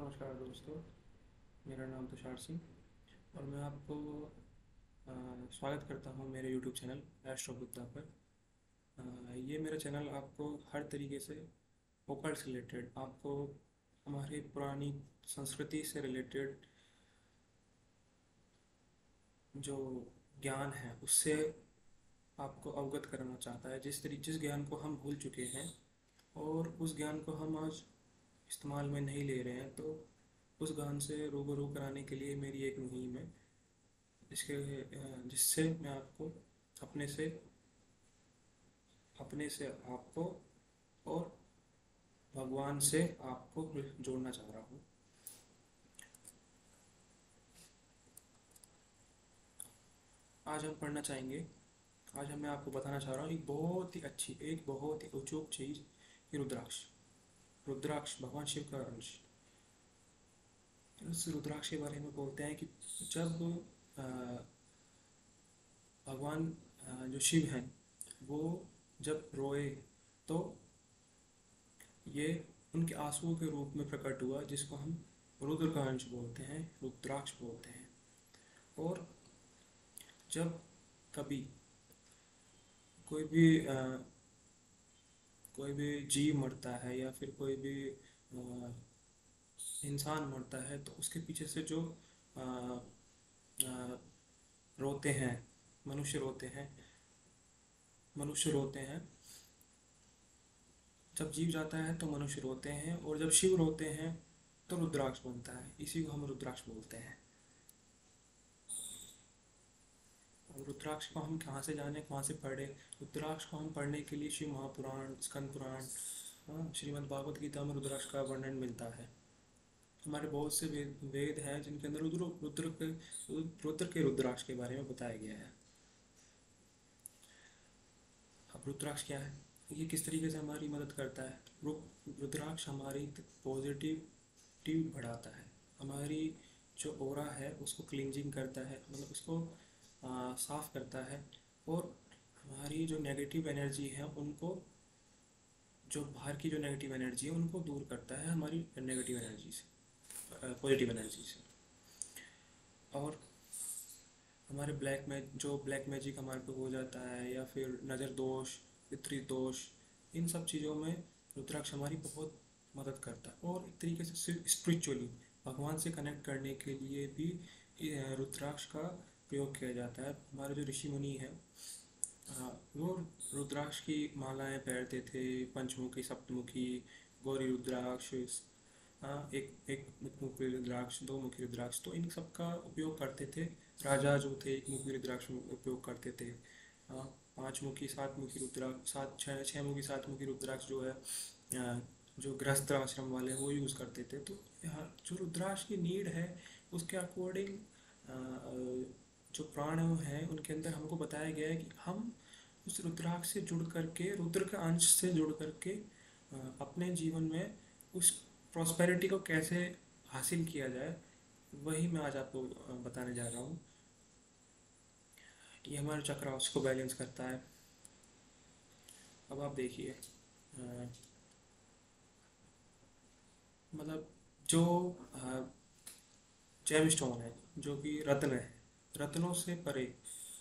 नमस्कार दोस्तों। मेरा नाम तुषार सिंह और मैं आपको स्वागत करता हूं मेरे YouTube चैनल एस्ट्रो बुद्धा पर। ये मेरा चैनल आपको हर तरीके से ओकल्ट से रिलेटेड, आपको हमारी पुरानी संस्कृति से रिलेटेड जो ज्ञान है उससे आपको अवगत कराना चाहता है। जिस ज्ञान को हम भूल चुके हैं और उस ज्ञान को हम आज इस्तेमाल में नहीं ले रहे हैं, तो उस ज्ञान से रूबरू कराने के लिए मेरी एक मुहिम है, जिससे मैं आपको अपने से आपको और भगवान से आपको जोड़ना चाह रहा हूँ। आज हम पढ़ना चाहेंगे। आज मैं आपको बताना चाह रहा हूँ एक बहुत ही अचूक चीज़, कि रुद्राक्ष। रुद्राक्ष भगवान शिव का अंश। उस रुद्राक्ष के बारे में बोलते हैं कि जब अ, भगवान जो शिव हैं वो जब रोए तो ये उनके आंसुओं के रूप में प्रकट हुआ, जिसको हम रुद्र का अंश बोलते हैं, रुद्राक्ष बोलते हैं। और जब कभी कोई भी कोई भी जीव मरता है या फिर कोई भी इंसान मरता है, तो उसके पीछे से जो अ, अ, रोते हैं, मनुष्य रोते हैं मनुष्य रोते हैं। जब जीव जाता है तो मनुष्य रोते हैं, और जब शिव रोते हैं तो रुद्राक्ष बनता है। इसी को हम रुद्राक्ष बोलते हैं। और रुद्राक्ष को हम कहाँ से जाने, कहाँ से पढ़े? रुद्राक्ष को हम पढ़ने के लिए शिव महापुराण, स्कंद पुराण, श्रीमद् भागवत गीता में रुद्राक्ष का वर्णन मिलता है। हमारे बहुत से वेद हैं जिनके अंदर रुद्र के रुद्राक्ष के बारे में बताया गया है। अब रुद्राक्ष क्या है, ये किस तरीके से हमारी मदद करता है? रुद्राक्ष हमारी पॉजिटिविटी बढ़ाता है, हमारी जो ओरा है उसको क्लींजिंग करता है, मतलब उसको साफ करता है। और हमारी जो नेगेटिव एनर्जी है उनको, जो बाहर की जो नेगेटिव एनर्जी है उनको दूर करता है हमारी नेगेटिव एनर्जी से, पॉजिटिव एनर्जी से। और हमारे ब्लैक मैजिक हमारे पे हो जाता है, या फिर नज़र दोष, पितृ दोष, इन सब चीज़ों में रुद्राक्ष हमारी बहुत मदद करता है। और एक तरीके से सिर्फ स्पिरिचुअली भगवान से कनेक्ट करने के लिए भी रुद्राक्ष का प्रयोग किया जाता है। हमारे जो ऋषि मुनि हैं वो रुद्राक्ष की मालाएं पहनते थे, पंचमुखी, सप्तमुखी, गौरी रुद्राक्ष, एक एक मुखी रुद्राक्ष, दो मुखी रुद्राक्ष, तो इन सब का उपयोग करते थे। राजा जो थे एक मुखी रुद्राक्ष में उपयोग करते थे। पाँच मुखी, सात मुखी रुद्राक्ष, छः मुखी, सात मुखी रुद्राक्ष जो है जो गृहस्थ आश्रम वाले हैं वो यूज़ करते थे। तो यहाँ जो रुद्राक्ष की नीड है उसके अकॉर्डिंग जो प्राण हैं उनके अंदर हमको बताया गया है कि हम उस रुद्राक्ष से जुड़ करके, रुद्र के अंश से जुड़ करके अपने जीवन में उस प्रॉस्पेरिटी को कैसे हासिल किया जाए, वही मैं आज आपको बताने जा रहा हूँ। ये हमारे चक्रास को बैलेंस करता है। अब आप देखिए, मतलब जो जेम स्टोन है, जो कि रत्न है, रत्नों से परे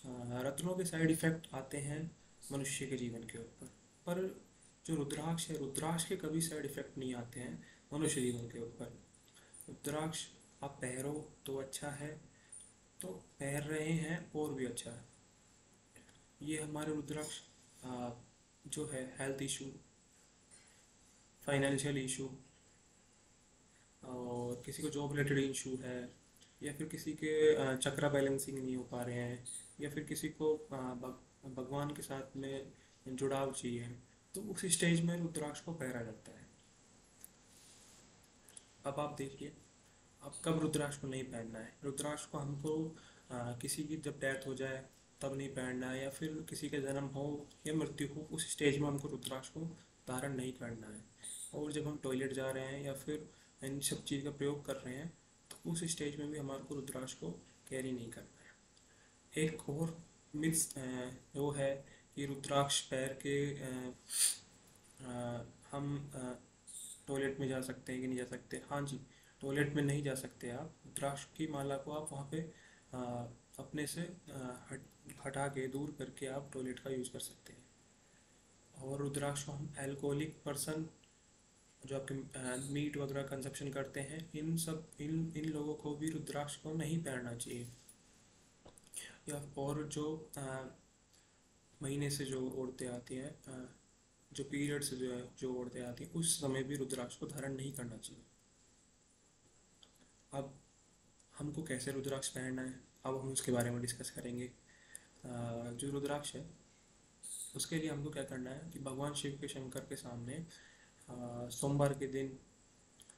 रत्नों के साइड इफ़ेक्ट आते हैं मनुष्य के जीवन के ऊपर, पर जो रुद्राक्ष है, रुद्राक्ष के कभी साइड इफ़ेक्ट नहीं आते हैं मनुष्य जीवन के ऊपर। रुद्राक्ष आप पहरो तो अच्छा है, तो पहन रहे हैं और भी अच्छा है। ये हमारे रुद्राक्ष जो है हेल्थ इशू, फाइनेंशियल इशू, और किसी को जॉब रिलेटेड इशू है, या फिर किसी के चक्रा बैलेंसिंग नहीं हो पा रहे हैं, या फिर किसी को भगवान के साथ में जुड़ाव चाहिए, तो उस स्टेज में रुद्राक्ष को पहरा जाता है। अब आप देखिए, अब कब रुद्राक्ष को नहीं पहनना है? रुद्राक्ष को हमको किसी की जब डेथ हो जाए तब नहीं पहनना है, या फिर किसी का जन्म हो या मृत्यु हो, उस स्टेज में हमको रुद्राक्ष को धारण नहीं करना है। और जब हम टॉयलेट जा रहे हैं या फिर इन सब चीज़ का प्रयोग कर रहे हैं, तो उस स्टेज में भी हमारे को रुद्राक्ष को कैरी नहीं करना है। एक और मिथ्स वो है कि रुद्राक्ष पैर के हम टॉयलेट में जा सकते हैं कि नहीं जा सकते। हाँ जी, टॉयलेट में नहीं जा सकते आप, रुद्राक्ष की माला को आप वहाँ पे आ, अपने से हटा के दूर करके आप टॉयलेट का यूज़ कर सकते हैं। और रुद्राक्ष को हम अल्कोहलिक पर्सन, जो आपके मीट वगैरह कंजप्शन करते हैं, इन लोगों को भी रुद्राक्ष को नहीं पहनना चाहिए। या और जो महीने से जो औरतें आती हैं, जो पीरियड से जो औरतें आती हैं, उस समय भी रुद्राक्ष को धारण नहीं करना चाहिए। अब हमको कैसे रुद्राक्ष पहनना है, अब हम उसके बारे में डिस्कस करेंगे। जो रुद्राक्ष है उसके लिए हमको क्या करना है कि भगवान शिव के शंकर के सामने सोमवार के दिन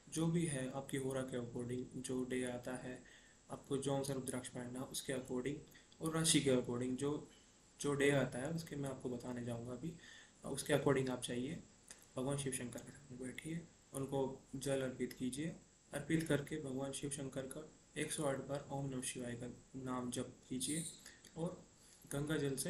जो भी है आपकी होरा के अकॉर्डिंग, जो डे आता है आपको जौन सा रुद्राक्ष पहनना उसके अकॉर्डिंग और राशि के अकॉर्डिंग, जो जो डे आता है उसके मैं आपको बताने जाऊंगा अभी, उसके अकॉर्डिंग आप चाहिए भगवान शिव शंकर के सामने बैठिए, उनको जल अर्पित कीजिए। अर्पित करके भगवान शिव शंकर का 108 बार ओम नमः शिवाय का नाम जप कीजिए और गंगा जल से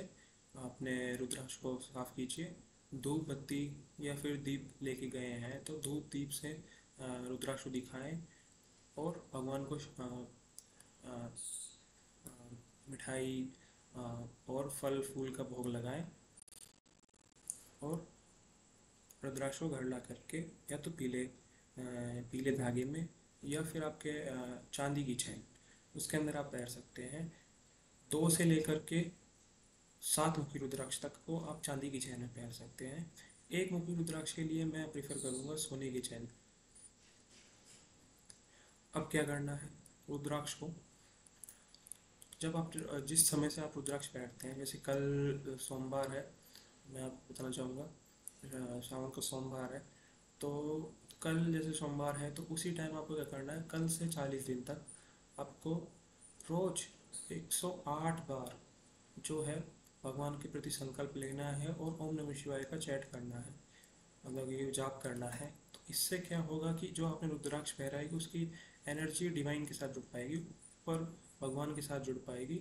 अपने रुद्राक्ष को साफ कीजिए। धूप बत्ती या फिर दीप लेके गए हैं तो धूप दीप से रुद्राक्ष दिखाएं और भगवान को मिठाई और फल फूल का भोग लगाएं और रुद्राक्ष को घर ला करके या तो पीले धागे में या फिर आपके चांदी की चैन उसके अंदर आप पहन सकते हैं। 2 से लेकर के 7 मुखी रुद्राक्ष तक को आप चांदी की चैन में पहन सकते हैं। 1 मुखी रुद्राक्ष के लिए मैं प्रेफर करूँगा सोने की चैन। अब क्या करना है, रुद्राक्ष को जब आप जिस समय से आप रुद्राक्ष पहनते हैं, जैसे कल सोमवार है, मैं आपको बताना चाहूँगा सावन का सोमवार है, तो कल जैसे सोमवार है तो उसी टाइम आपको क्या करना है, कल से 40 दिन तक आपको रोज 108 बार जो है भगवान के प्रति संकल्प लेना है और ओम नमः शिवाय का चैट करना है, मतलब ये जाप करना है। तो इससे क्या होगा कि जो आपने रुद्राक्ष पहनाएगी उसकी एनर्जी डिवाइन के साथ जुड़ पाएगी, ऊपर भगवान के साथ जुड़ पाएगी,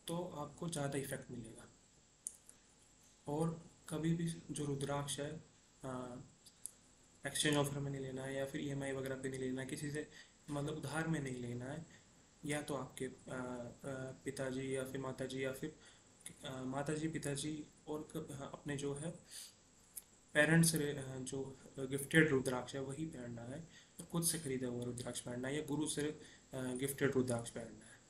तो आपको ज़्यादा इफेक्ट मिलेगा। और कभी भी जो रुद्राक्ष है एक्सचेंज ऑफर में नहीं लेना है या फिर ईएमआई वगैरह पे नहीं लेना है, किसी से मतलब उधार में नहीं लेना है। या तो आपके पिताजी या फिर माताजी या फिर माताजी पिताजी और अपने जो है पेरेंट्स से जो गिफ्टेड रुद्राक्ष है वही पहनना है, तो खुद से खरीदा हुआ रुद्राक्ष पहनना है या गुरु से गिफ्टेड रुद्राक्ष पहनना है।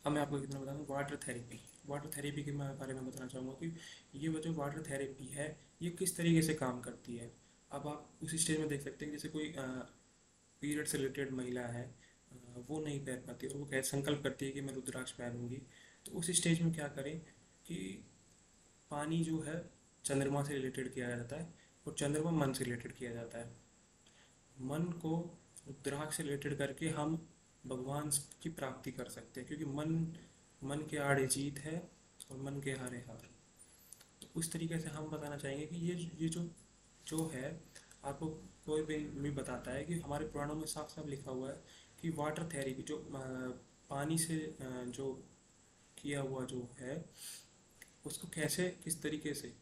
अब मैं आपको कितना बताऊँ, वाटर थेरेपी। वाटर थेरेपी के बारे में बताना चाहूँगा कि ये जो वाटर थेरेपी है ये किस तरीके से काम करती है। अब आप उसी स्टेज में देख सकते हैं जैसे कोई पीरियड से रिलेटेड महिला है, वो नहीं पहन पाती और वो कैसे संकल्प करती है कि मैं रुद्राक्ष पहनूंगी, तो उस स्टेज में क्या करें कि पानी जो है चंद्रमा से रिलेटेड किया जाता है और चंद्रमा मन से रिलेटेड किया जाता है। मन को रुद्राक्ष से रिलेटेड करके हम भगवान की प्राप्ति कर सकते हैं, क्योंकि मन के आड़े जीत है और मन के हारे हार। तो उस तरीके से हम बताना चाहेंगे कि ये जो है आपको कोई भी बताता है कि हमारे पुराणों में साफ साफ लिखा हुआ है कि वाटर थेरेपी जो पानी से जो किया हुआ जो है उसको कैसे किस तरीके से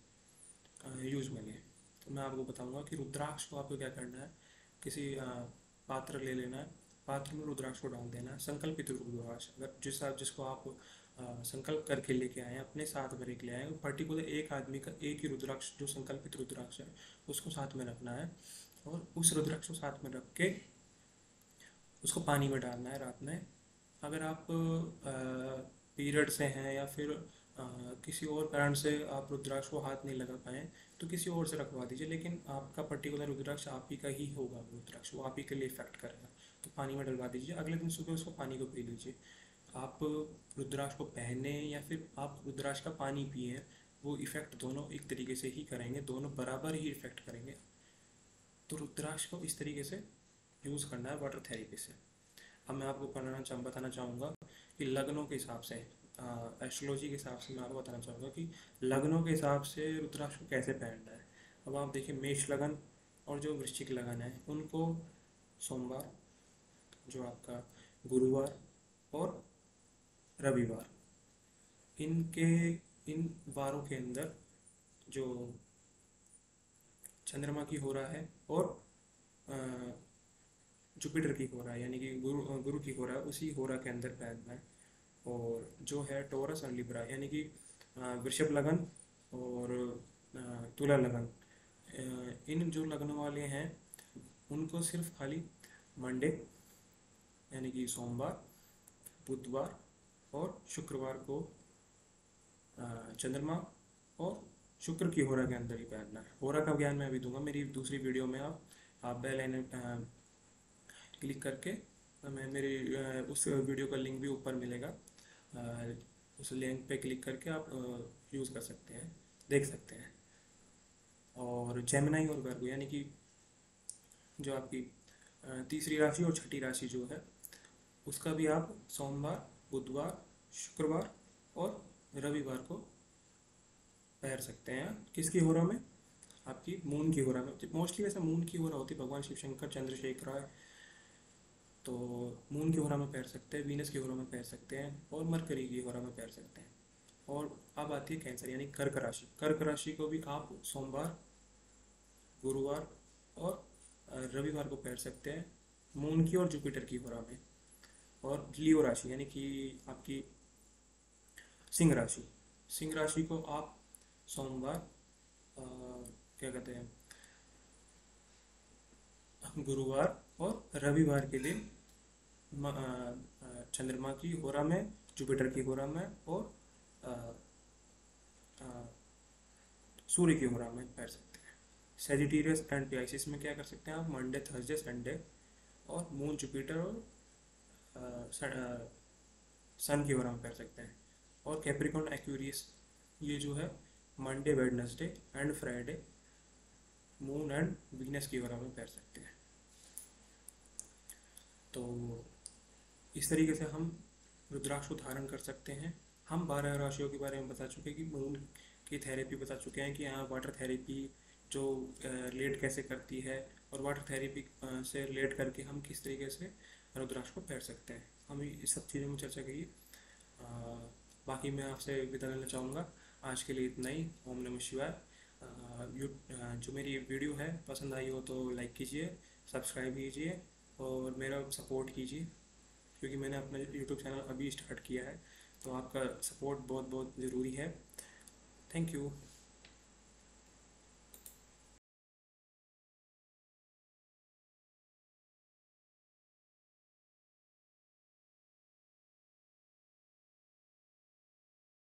यूज़ में लें। तो मैं आपको बताऊंगा कि रुद्राक्ष को आपको क्या करना है, किसी पात्र ले लेना है, पात्र में रुद्राक्ष को डाल देना है, संकल्पित रुद्राक्ष, अगर जिसको आप संकल्प करके लेके आए अपने साथ में लेके आए, पर्टिकुलर एक आदमी का एक ही रुद्राक्ष जो संकल्पित रुद्राक्ष है उसको साथ में रखना है और उस रुद्राक्ष को साथ में रख के उसको पानी में डालना है रात में। अगर आप पीरियड से हैं या फिर किसी और कारण से आप रुद्राक्ष को हाथ नहीं लगा पाए तो किसी और से रखवा दीजिए, लेकिन आपका पर्टिकुलर रुद्राक्ष आप ही का ही होगा, रुद्राक्ष वो आप ही के लिए इफेक्ट करेगा, तो पानी में डलवा दीजिए। अगले दिन सुबह उसको पानी को पी लीजिए। आप रुद्राक्ष को पहने या फिर आप रुद्राक्ष का पानी पिए, वो इफेक्ट दोनों एक तरीके से ही करेंगे, दोनों बराबर ही इफेक्ट करेंगे। तो रुद्राक्ष को इस तरीके से यूज़ करना है वाटर थेरेपी से। अब मैं आपको बताना चाहूँगा कि लग्नों के हिसाब से, एस्ट्रोलॉजी के हिसाब से मैं आपको बताना चाहूँगा कि लग्नों के हिसाब से रुद्राक्ष को कैसे पहनना है। अब आप देखिए मेष लगन और जो वृश्चिक लगन है उनको सोमवार, जो आपका गुरुवार और रविवार, इन वारों के अंदर जो चंद्रमा की हो रहा है और जुपिटर की हो रहा है, यानी कि गुरु की हो रहा है, उसी हो रहा के अंदर पैदा है। और जो है टोरस और लिब्रा, यानी कि वृषभ लगन और तुला लगन, इन जो लगन वाले हैं उनको सिर्फ खाली मंडे यानी कि सोमवार, बुधवार और शुक्रवार को चंद्रमा और शुक्र की होरा के अंदर ही पहनना है। होरा का ज्ञान मैं अभी दूंगा मेरी दूसरी वीडियो में। आप बेल आइकन क्लिक करके मैं मेरी उस वीडियो का लिंक भी ऊपर मिलेगा, उस लिंक पे क्लिक करके आप यूज़ कर सकते हैं, देख सकते हैं। और जेमिनी और वर्गो, यानी कि जो आपकी तीसरी राशि और छठी राशि जो है उसका भी आप सोमवार, बुधवार, शुक्रवार और रविवार को पहन सकते हैं। किसकी होरा में? आपकी मून की होरा में। मोस्टली वैसे मून की होरा होती है भगवान शिव शंकर, चंद्रशेखर राय, तो मून की होरा में पहन सकते हैं, वीनस की होरा में पहन सकते हैं और मरकरी की होरा में पहन सकते हैं। और अब आती है कैंसर यानी कर्क राशि। कर्क राशि को भी आप सोमवार, गुरुवार और रविवार को पहन सकते हैं मून की और जुपिटर की होरा में। और लियो राशि यानी कि आपकी सिंह राशि, सिंह राशि को आप सोमवार, क्या कहते हैं, गुरुवार और रविवार के दिन चंद्रमा की होरा में, जुपिटर की होरा में और सूर्य की होरा में पहन सकते हैं। सेजिटेरियस एंड पाइसेस में क्या कर सकते हैं आप? मंडे, थर्सडे, संडे और मून, जुपिटर और सन की होरा में पहन सकते हैं। और कैप्रिकॉर्न, एक्वेरियस, ये जो है Monday, Wednesday and Friday moon and Venus की होरा में पहन सकते हैं। तो इस तरीके से हम रुद्राक्ष को धारण कर सकते हैं। हम 12 राशियों के बारे में बता चुके हैं कि मून की थेरेपी बता चुके हैं कि यहाँ वाटर थेरेपी जो रिलेट कैसे करती है, और वाटर थेरेपी से रिलेट करके हम किस तरीके से रुद्राक्ष को पहन सकते हैं, हम इस सब चीज़ों में चर्चा की। बाकी मैं आपसे विदा लेना चाहूँगा। आज के लिए इतना ही। ओम नमः शिवाय। जो मेरी वीडियो है पसंद आई हो तो लाइक कीजिए, सब्सक्राइब कीजिए और मेरा सपोर्ट कीजिए, क्योंकि मैंने अपना यूट्यूब चैनल अभी स्टार्ट किया है, तो आपका सपोर्ट बहुत बहुत ज़रूरी है। Thank you.